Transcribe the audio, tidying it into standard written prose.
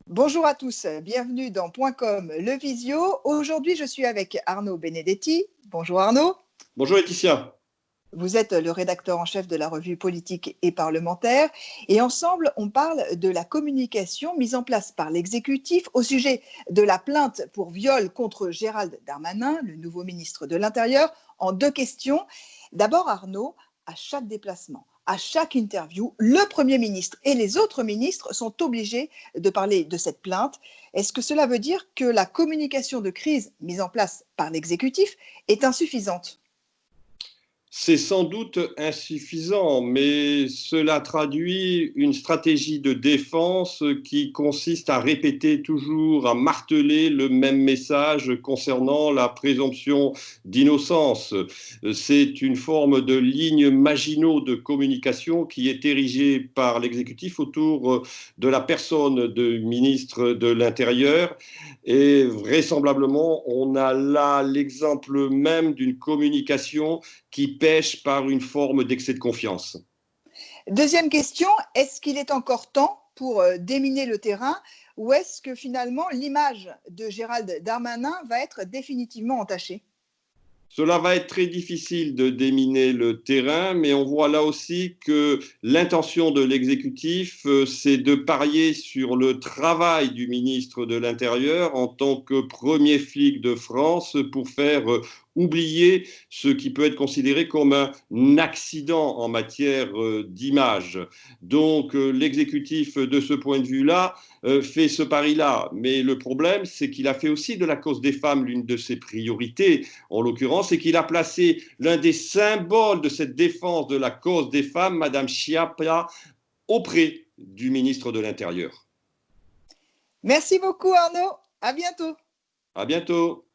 Bonjour à tous, bienvenue dans Point Com, le Visio. Aujourd'hui, je suis avec Arnaud Benedetti. Bonjour Arnaud. Bonjour Laetitia. Vous êtes le rédacteur en chef de la revue Politique et Parlementaire. Et ensemble, on parle de la communication mise en place par l'exécutif au sujet de la plainte pour viol contre Gérald Darmanin, le nouveau ministre de l'Intérieur, en deux questions. D'abord, Arnaud, à chaque déplacement, à chaque interview, le Premier ministre et les autres ministres sont obligés de parler de cette plainte. Est-ce que cela veut dire que la communication de crise mise en place par l'exécutif est insuffisante ? C'est sans doute insuffisant, mais cela traduit une stratégie de défense qui consiste à répéter toujours, à marteler le même message concernant la présomption d'innocence. C'est une forme de ligne Maginot de communication qui est érigée par l'exécutif autour de la personne de ministre de l'Intérieur. Et vraisemblablement, on a là l'exemple même d'une communication qui pêche par une forme d'excès de confiance. Deuxième question, est-ce qu'il est encore temps pour déminer le terrain ou est-ce que finalement l'image de Gérald Darmanin va être définitivement entachée ? Cela va être très difficile de déminer le terrain, mais on voit là aussi que l'intention de l'exécutif, c'est de parier sur le travail du ministre de l'Intérieur en tant que premier flic de France pour faire oublier ce qui peut être considéré comme un accident en matière d'image. Donc l'exécutif, de ce point de vue-là, fait ce pari-là. Mais le problème, c'est qu'il a fait aussi de la cause des femmes l'une de ses priorités. En l'occurrence, c'est qu'il a placé l'un des symboles de cette défense de la cause des femmes, Madame Schiappa, auprès du ministre de l'Intérieur. Merci beaucoup Arnaud, à bientôt. À bientôt.